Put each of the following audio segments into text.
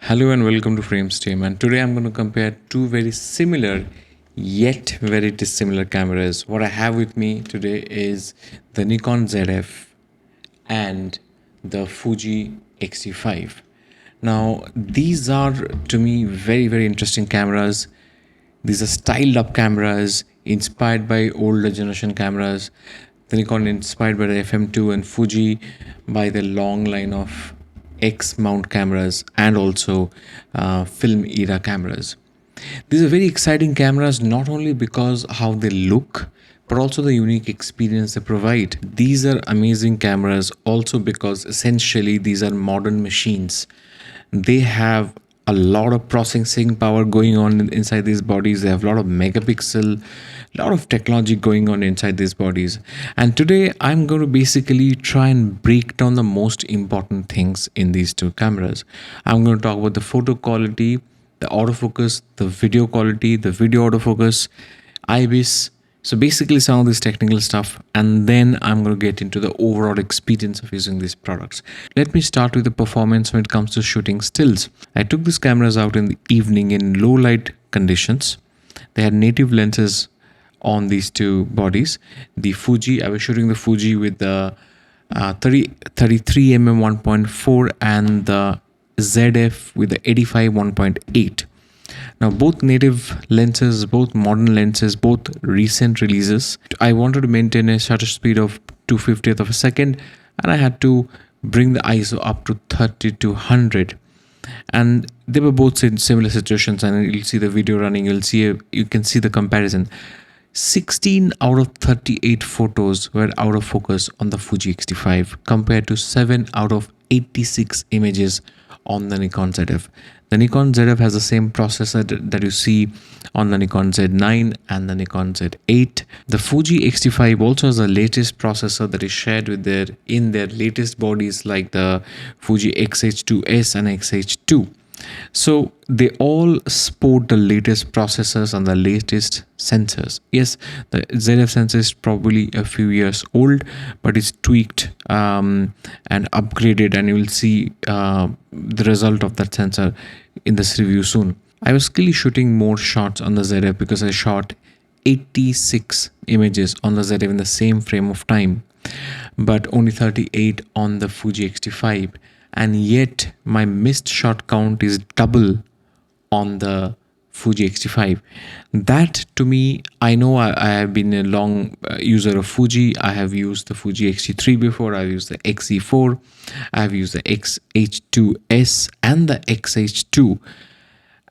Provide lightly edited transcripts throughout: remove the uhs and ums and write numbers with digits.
Hello and welcome to Frames Team, and today I'm going to compare two very similar yet very dissimilar cameras. What I have with me today is the Nikon Zf and the Fuji X-T5. Now these are to me very interesting cameras. These are styled up cameras inspired by older generation cameras. The Nikon inspired by the FM2 and Fuji by the long line of X mount cameras and also film era cameras. These are very exciting cameras not only because how they look but also the unique experience they provide. These are amazing cameras also because essentially these are modern machines. They have a lot of processing power going on inside these bodies. They have a lot of megapixel, a lot of technology going on inside these bodies. And today I'm going to basically try and break down the most important things in these two cameras. I'm going to talk about the photo quality, the autofocus, the video quality, the video autofocus, IBIS. So basically some of this technical stuff, and then I'm going to get into the overall experience of using these products. Let me start with the performance when it comes to shooting stills. I took these cameras out in the evening in low light conditions. They had native lenses on these two bodies. The Fuji, I was shooting the Fuji with the 33mm 1.4 and the ZF with the 85 1.8. Now both native lenses, both modern lenses, both recent releases. I wanted to maintain a shutter speed of 2/50th of a second, and I had to bring the ISO up to 30 to 100. And they were both in similar situations, and you'll see the video running, you can see the comparison. 16 out of 38 photos were out of focus on the Fuji X-T5 compared to 7 out of 86 images on the Nikon Zf. The Nikon Zf has the same processor that you see on the Nikon Z9 and the Nikon Z8. The Fuji X-T5 also has the latest processor that is shared with in their latest bodies like the Fuji X-H2S and X-H2. So they all sport the latest processors and the latest sensors. Yes, the ZF sensor is probably a few years old, but it's tweaked and upgraded, and you will see the result of that sensor in this review soon. I was clearly shooting more shots on the ZF because I shot 86 images on the ZF in the same frame of time, but only 38 on the Fuji X-T5. And yet my missed shot count is double on the Fuji X-T5. That to me, I know I have been a long user of Fuji. I have used the Fuji X-T3 before. I've used the X-Z4. I've used the X-H2S and the X-H2.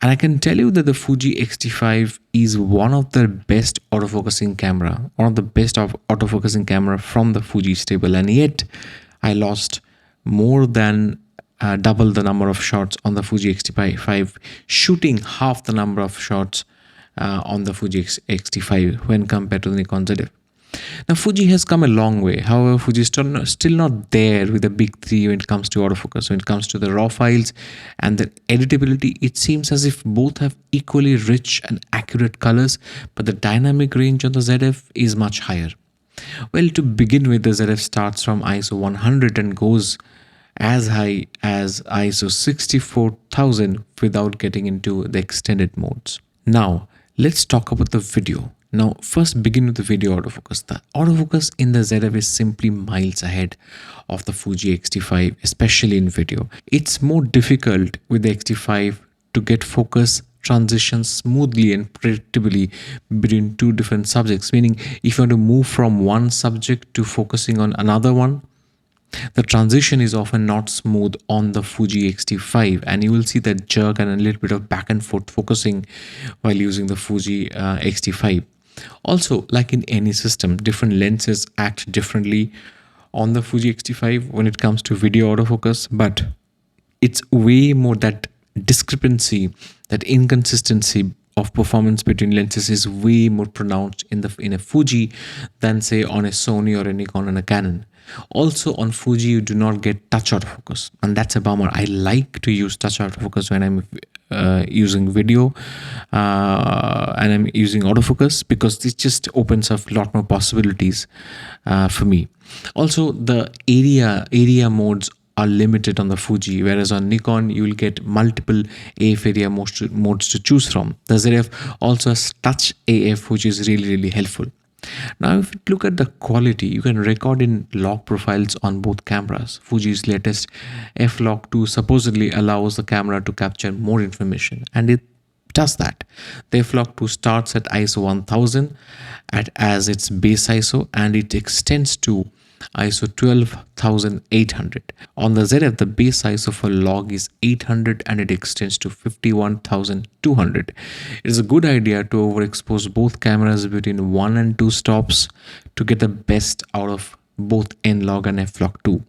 And I can tell you that the Fuji X-T5 is one of the best autofocusing camera, autofocusing camera from the Fuji stable. And yet I lost more than double the number of shots on the Fuji X-T5, shooting half the number of shots on the Fuji X-T5 when compared to the Nikon Zf. Now Fuji has come a long way. However, Fuji is still not there with the big three when it comes to autofocus. When it comes to the raw files and the editability, it seems as if both have equally rich and accurate colors, but the dynamic range on the ZF is much higher. Well, to begin with, the ZF starts from ISO 100 and goes as high as ISO 64,000 without getting into the extended modes. Now, let's talk about the video. Now, first begin with the video autofocus. The autofocus in the ZF is simply miles ahead of the Fuji X-T5, especially in video. It's more difficult with the X-T5 to get focus transitions smoothly and predictably between two different subjects, meaning if you want to move from one subject to focusing on another one, the transition is often not smooth on the Fuji X-T5, and you will see that jerk and a little bit of back and forth focusing while using the Fuji X-T5. Also, like in any system, different lenses act differently on the Fuji X-T5 when it comes to video autofocus, but it's way more that discrepancy, that inconsistency of performance between lenses is way more pronounced in a Fuji than say on a Sony or a Nikon and a Canon. Also on Fuji you do not get touch autofocus, and that's a bummer. I like to use touch autofocus when I'm using video and I'm using autofocus because this just opens up a lot more possibilities for me. Also the area modes are limited on the Fuji, whereas on Nikon you will get multiple AF area modes to choose from. The ZF also has touch AF, which is really helpful. Now, if you look at the quality, you can record in log profiles on both cameras. Fuji's latest f-log 2 supposedly allows the camera to capture more information, and it does that. The f-log 2 starts at ISO 1000 as its base ISO, and it extends to ISO 12800. On the ZF, the base ISO for log is 800 and it extends to 51200. It is a good idea to overexpose both cameras between 1 and 2 stops to get the best out of both N-log and f-log 2.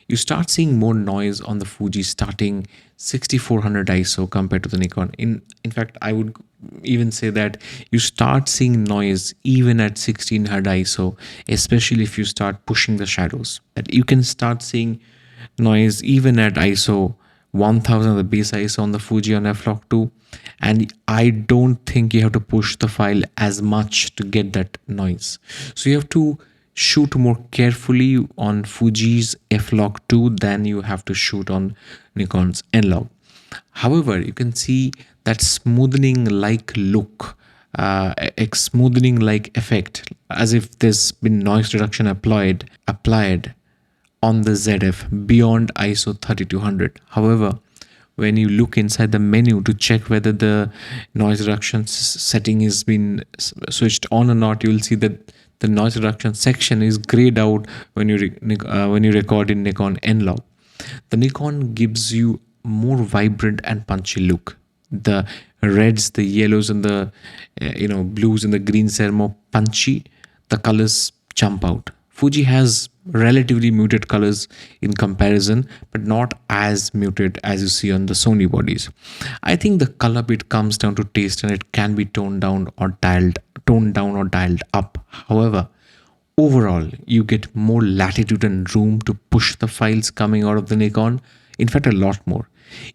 You start seeing more noise on the Fuji starting 6400 ISO compared to the Nikon. In fact, I would even say that you start seeing noise even at 1600 ISO, especially if you start pushing the shadows. That you can start seeing noise even at ISO 1000, the base ISO on the Fuji on f-log 2, and I don't think you have to push the file as much to get that noise. So you have to shoot more carefully on Fuji's f-log 2 than you have to shoot on Nikon's N-log. However, you can see that smoothening like look, a smoothening like effect, as if there's been noise reduction applied on the ZF beyond ISO 3200. However, when you look inside the menu to check whether the noise reduction setting has been switched on or not, you will see that the noise reduction section is grayed out when you record in Nikon N-log. The Nikon gives you more vibrant and punchy look. The reds, the yellows, and the blues and the greens are more punchy. The colors jump out. Fuji has relatively muted colors in comparison, but not as muted as you see on the Sony bodies. I think the color bit comes down to taste, and it can be toned down or dialed up. However, overall, you get more latitude and room to push the files coming out of the Nikon. In fact, a lot more.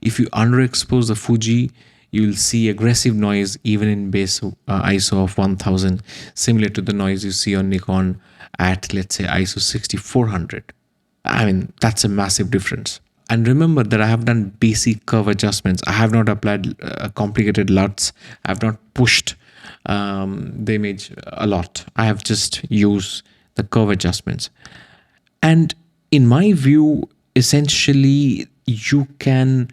If you underexpose the Fuji, you will see aggressive noise even in base ISO of 1000, similar to the noise you see on Nikon at, let's say, ISO 6400. I mean, that's a massive difference. And remember that I have done basic curve adjustments. I have not applied complicated LUTs. I have not pushed the image a lot. I have just used the curve adjustments. And in my view, essentially, you can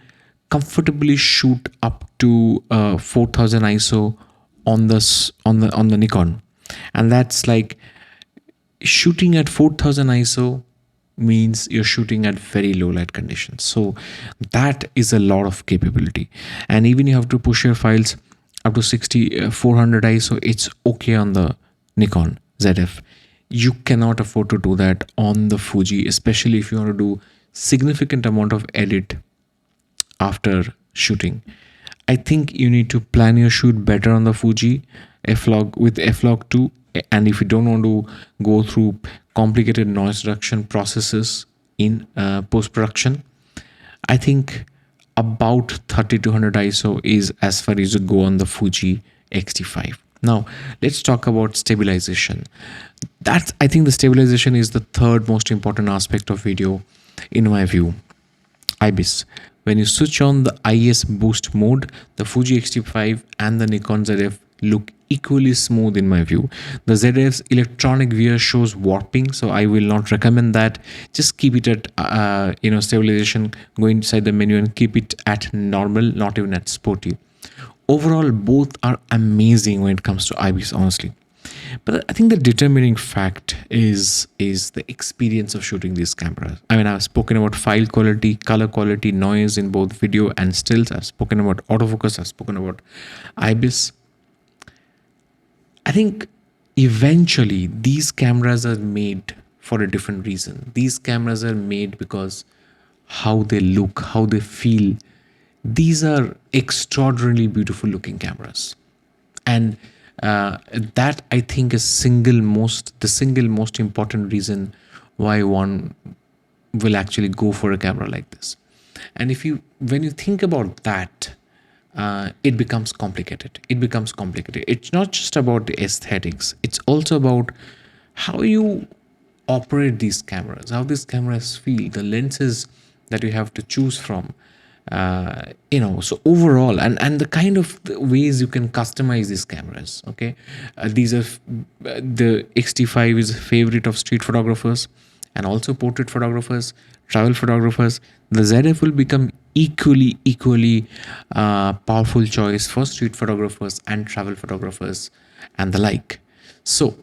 comfortably shoot up to 4000 ISO on the Nikon, and that's like shooting at 4000 ISO means you're shooting at very low light conditions. So that is a lot of capability, and even you have to push your files up to 400 ISO. It's okay on the Nikon ZF. You cannot afford to do that on the Fuji, especially if you want to do significant amount of edit after shooting. I think you need to plan your shoot better on the Fuji with f-log 2, and if you don't want to go through complicated noise reduction processes in post-production, I think about 3200 ISO is as far as you go on the Fuji X-T5. Now, let's talk about stabilization. I think the stabilization is the third most important aspect of video in my view. IBIS. When you switch on the IS boost mode, the Fuji X-T5 and the Nikon ZF look equally smooth in my view. The ZF's electronic veer shows warping, so I will not recommend that. Just keep it at stabilization, go inside the menu and keep it at normal, not even at sporty. Overall, both are amazing when it comes to IBIS, honestly. But I think the determining fact is the experience of shooting these cameras. I mean, I've spoken about file quality, color quality, noise in both video and stills. I've spoken about autofocus. I've spoken about IBIS. I think eventually these cameras are made for a different reason. These cameras are made because how they look, how they feel. These are extraordinarily beautiful looking cameras. And that I think is the single most important reason why one will actually go for a camera like this. And when you think about that, it becomes complicated. It's not just about the aesthetics. It's also about how you operate these cameras, how these cameras feel, the lenses that you have to choose from. So overall, and the kind of ways you can customize these cameras. Okay, these are the X-T5 is a favorite of street photographers and also portrait photographers, travel photographers. The ZF will become equally powerful choice for street photographers and travel photographers and the like. So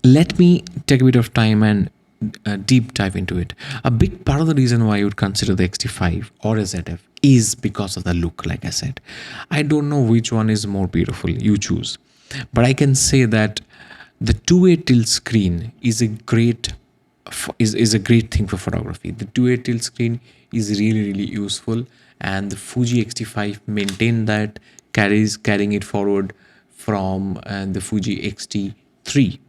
let me take a bit of time and deep dive into it. A big part of the reason why you would consider the X-T5 or a ZF is because of the look. Like I said, I don't know which one is more beautiful, you choose, but I can say that the two-way tilt screen is a great a great thing for photography. The two-way tilt screen is really useful, and the Fuji X-T5 maintained that, carrying it forward from the Fuji X-T3.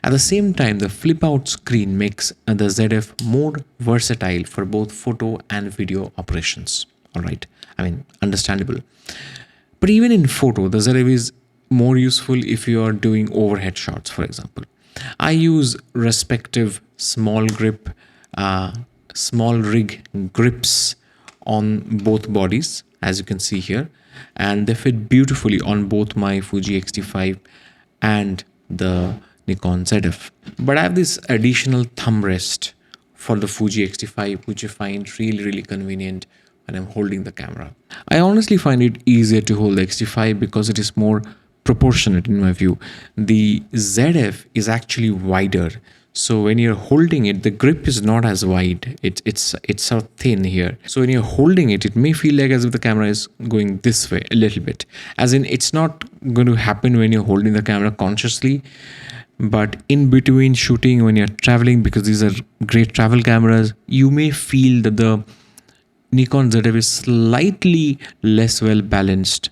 At the same time, the flip out screen makes the ZF more versatile for both photo and video operations. All right, I mean, understandable. But even in photo, the ZF is more useful if you are doing overhead shots, for example. I use respective small rig grips on both bodies, as you can see here, and they fit beautifully on both my Fuji X-T5 and the Nikon Zf. But I have this additional thumb rest for the Fuji X-T5, which I find really convenient when I'm holding the camera. I honestly find it easier to hold the X-T5 because it is more proportionate in my view. The ZF is actually wider, so when you're holding it, the grip is not as wide. It's sort of thin here. So when you're holding it, it may feel like as if the camera is going this way a little bit. As in, it's not going to happen when you're holding the camera consciously, but in between shooting, when you're traveling, because these are great travel cameras, you may feel that the Nikon Zf is slightly less well balanced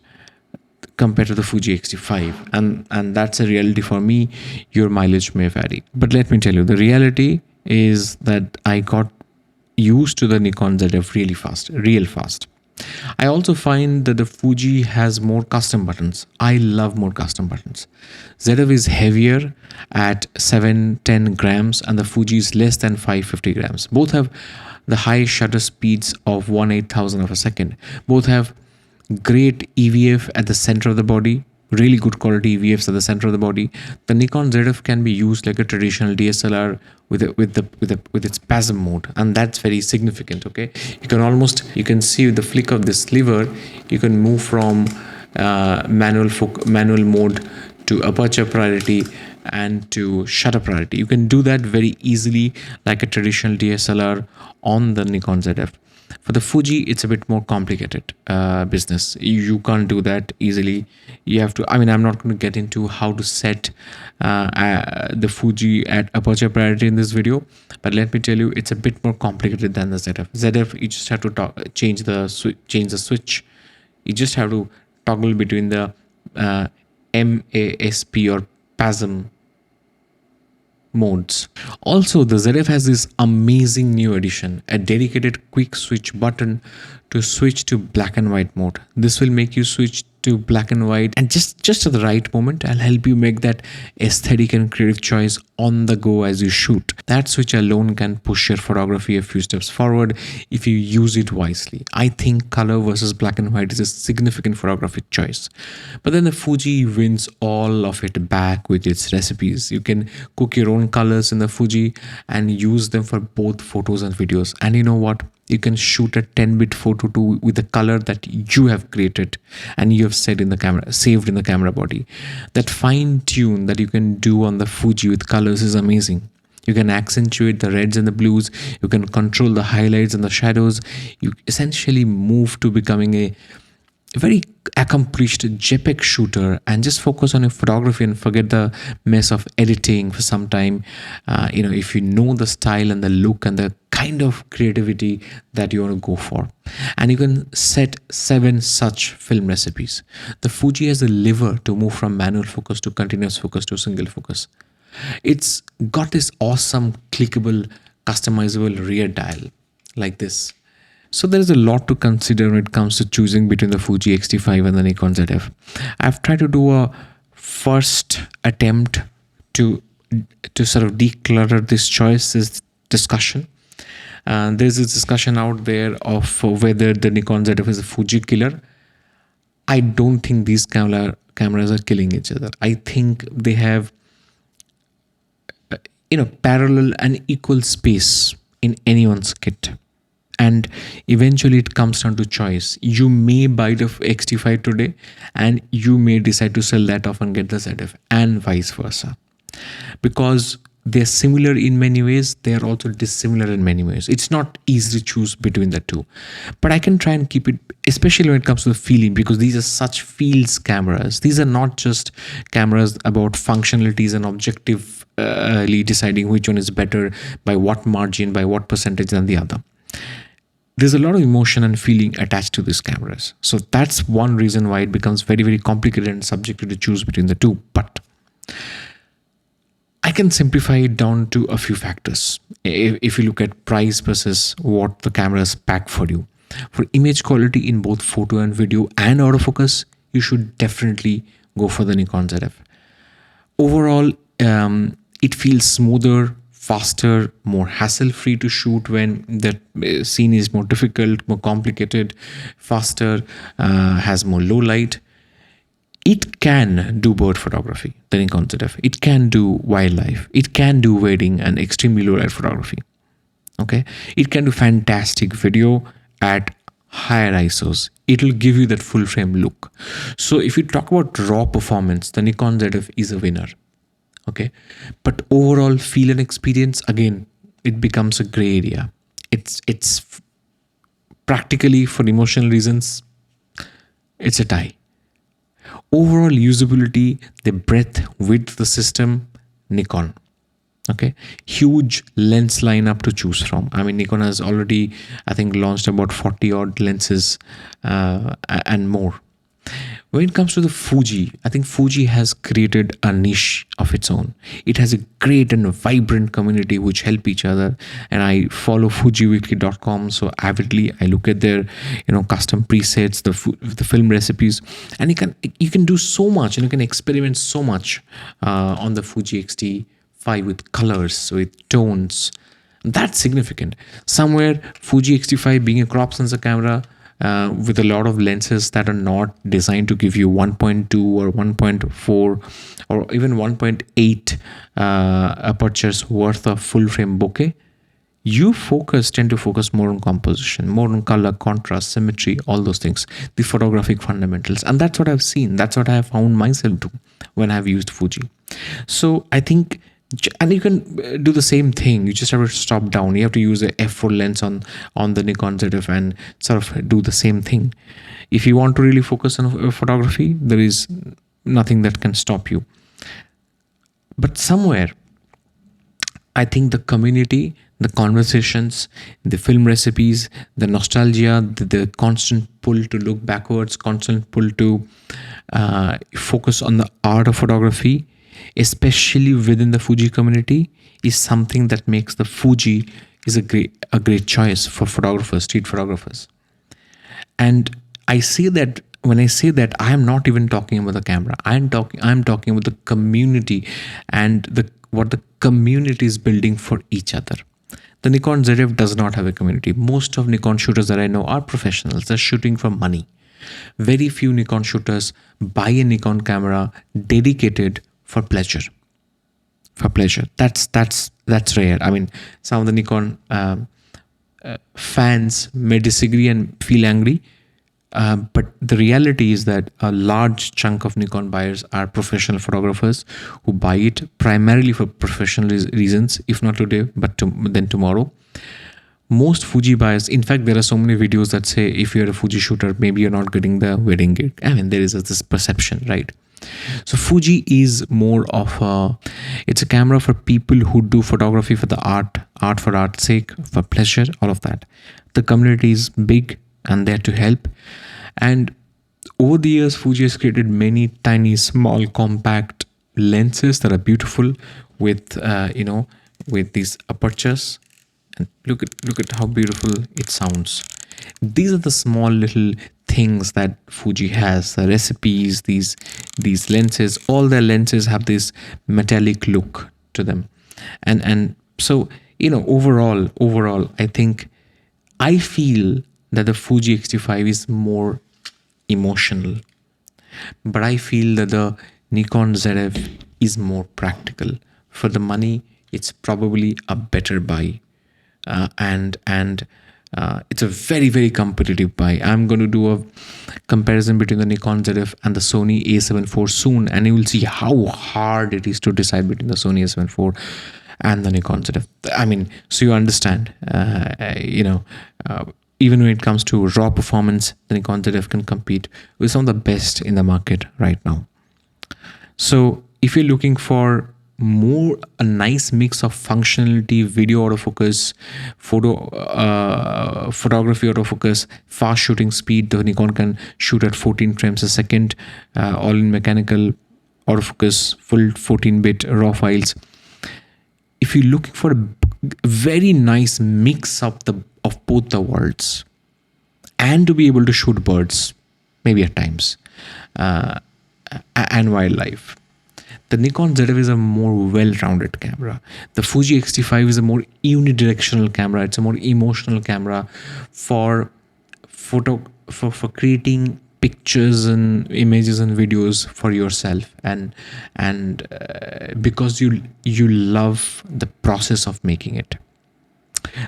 compared to the Fuji X-T5, and that's a reality for me. Your mileage may vary, but let me tell you, the reality is that I got used to the Nikon Zf real fast. I also find that the Fuji has more custom buttons. I love more custom buttons. Zf is heavier at 710 grams and the Fuji is less than 550 grams. Both have the high shutter speeds of 1/8000 of a second. Both have great EVF at the center of the body, really good quality EVFs at the center of the body. The Nikon Zf can be used like a traditional DSLR with its PASM mode, and that's very significant. Okay, you can see with the flick of this lever, you can move from manual mode to aperture priority and to shutter priority. You can do that very easily like a traditional DSLR on the Nikon Zf. For the Fuji, it's a bit more complicated business. You can't do that easily. You have to, I mean, I'm not going to get into how to set the Fuji at aperture priority in this video, but let me tell you, it's a bit more complicated than the ZF. ZF, you just have to change the switch. You just have to toggle between the MASP or PASM modes. Also, the Zf has this amazing new addition, a dedicated quick switch button to switch to black and white mode. This will make you switch to black and white, and just at the right moment, I'll help you make that aesthetic and creative choice on the go as you shoot. That switch alone can push your photography a few steps forward if you use it wisely. I think color versus black and white is a significant photographic choice. But then the Fuji wins all of it back with its recipes. You can cook your own colors in the Fuji and use them for both photos and videos. And you know what? You can shoot a 10-bit photo too with the color that you have created and you have saved in the camera body. That fine tune that you can do on the Fuji with colors is amazing. You can accentuate the reds and the blues. You can control the highlights and the shadows. You essentially move to becoming a very accomplished JPEG shooter and just focus on your photography and forget the mess of editing for some time. If you know the style and the look and the kind of creativity that you want to go for. And you can set 7 such film recipes. The Fuji has a lever to move from manual focus to continuous focus to single focus. It's got this awesome clickable customizable rear dial like this. So there is a lot to consider when it comes to choosing between the Fuji X-T5 and the Nikon Zf. I've tried to do a first attempt to sort of declutter this discussion. There's this discussion out there of whether the Nikon Zf is a Fuji killer. I don't think these cameras are killing each other. I think they have parallel and equal space in anyone's kit. And eventually it comes down to choice. You may buy the X-T5 today and you may decide to sell that off and get the ZF, and vice versa. Because they're similar in many ways, they are also dissimilar in many ways. It's not easy to choose between the two. But I can try and keep it, especially when it comes to the feeling, because these are such feels cameras. These are not just cameras about functionalities and objectively deciding which one is better by what margin, by what percentage than the other. There's a lot of emotion and feeling attached to these cameras. So that's one reason why it becomes very, very complicated and subjective to choose between the two. But I can simplify it down to a few factors. If you look at price versus what the cameras pack for you. For image quality in both photo and video and autofocus, you should definitely go for the Nikon Zf. Overall, it feels smoother, faster, more hassle-free to shoot when the scene is more difficult, more complicated, faster, has more low light. It can do bird photography, the Nikon Zf. It can do wildlife. It can do wedding and extremely low light photography. Okay, it can do fantastic video at higher ISOs. It will give you that full frame look. So if you talk about raw performance, the Nikon Zf is a winner. Okay, but overall feel and experience, again, it becomes a gray area. It's practically, for emotional reasons, it's a tie. Overall usability, the breadth, width, the system, Nikon. Okay, huge lens lineup to choose from. I mean, Nikon has already, I think, launched about 40 odd lenses and more. When it comes to the Fuji, I think Fuji has created a niche of its own. It has a great and vibrant community which help each other. And I follow fujiweekly.com so avidly. I look at their custom presets, the film recipes, and you can do so much and you can experiment so much on the Fuji X-T5 with colors, with tones. That's significant. Somewhere Fuji X-T5 being a crop sensor camera, with a lot of lenses that are not designed to give you 1.2 or 1.4 or even 1.8 apertures worth of full frame bokeh, you tend to focus more on composition, more on color, contrast, symmetry, all those things, the photographic fundamentals. And that's what I've seen. That's what I have found myself do when I've used Fuji. So I think, and you can do the same thing. You just have to stop down. You have to use a f4 lens on the Nikon Zf and sort of do the same thing. If you want to really focus on photography, there is nothing that can stop you. But somewhere, I think the community, the conversations, the film recipes, the nostalgia, the constant pull to look backwards, constant pull to focus on the art of photography, especially within the Fuji community, is something that makes the Fuji is a great choice for photographers, street photographers. And I say that when I say that, I am not even talking about the camera. I'm talking about the community and what the community is building for each other. The Nikon Zf does not have a community. Most of Nikon shooters that I know are professionals. They're shooting for money. Very few Nikon shooters buy a Nikon camera dedicated for pleasure. That's rare. I mean, some of the Nikon fans may disagree and feel angry, but the reality is that a large chunk of Nikon buyers are professional photographers who buy it primarily for professional reasons, if not today, but then tomorrow. Most Fuji buyers, in fact, there are so many videos that say if you're a Fuji shooter, maybe you're not getting the wedding gig. I mean, there is this perception, right? So Fuji is more of it's a camera for people who do photography for the art for art's sake, for pleasure, all of that. The community is big and there to help. And over the years, Fuji has created many tiny, small, compact lenses that are beautiful with, with these apertures. And look at how beautiful it sounds. These are the small little things that Fuji has. The recipes, these lenses, all their lenses have this metallic look to them, and so overall, I think I feel that the Fuji X-T5 is more emotional, but I feel that the Nikon Zf is more practical. For the money, it's probably a better buy, and it's a very competitive buy. I'm going to do a comparison between the Nikon Zf and the Sony A7 IV soon, and you will see how hard it is to decide between the Sony A7 IV and the Nikon Zf. I mean, so you understand, even when it comes to raw performance, the Nikon Zf can compete with some of the best in the market right now. So if you're looking for a nice mix of functionality, video autofocus, photography autofocus, fast shooting speed, the Nikon can shoot at 14 frames a second, all in mechanical autofocus, full 14-bit raw files. If you're looking for a very nice mix of both the worlds, and to be able to shoot birds, maybe at times, and wildlife, the Nikon Zf is a more well-rounded camera. The Fuji X-T5 is a more unidirectional camera. It's a more emotional camera for creating pictures and images and videos for yourself, and because you love the process of making it.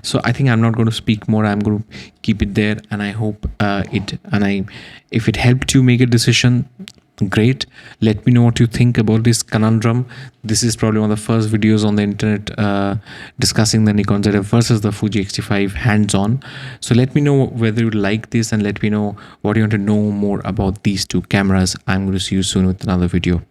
So I think I'm not going to speak more. I'm going to keep it there, and I hope if it helped you make a decision, great. Let me know what you think about this conundrum. This is probably one of the first videos on the internet discussing the Nikon Zf versus the Fuji X-T5 hands-on. So let me know whether you like this, and let me know what you want to know more about these two cameras. I'm going to see you soon with another video.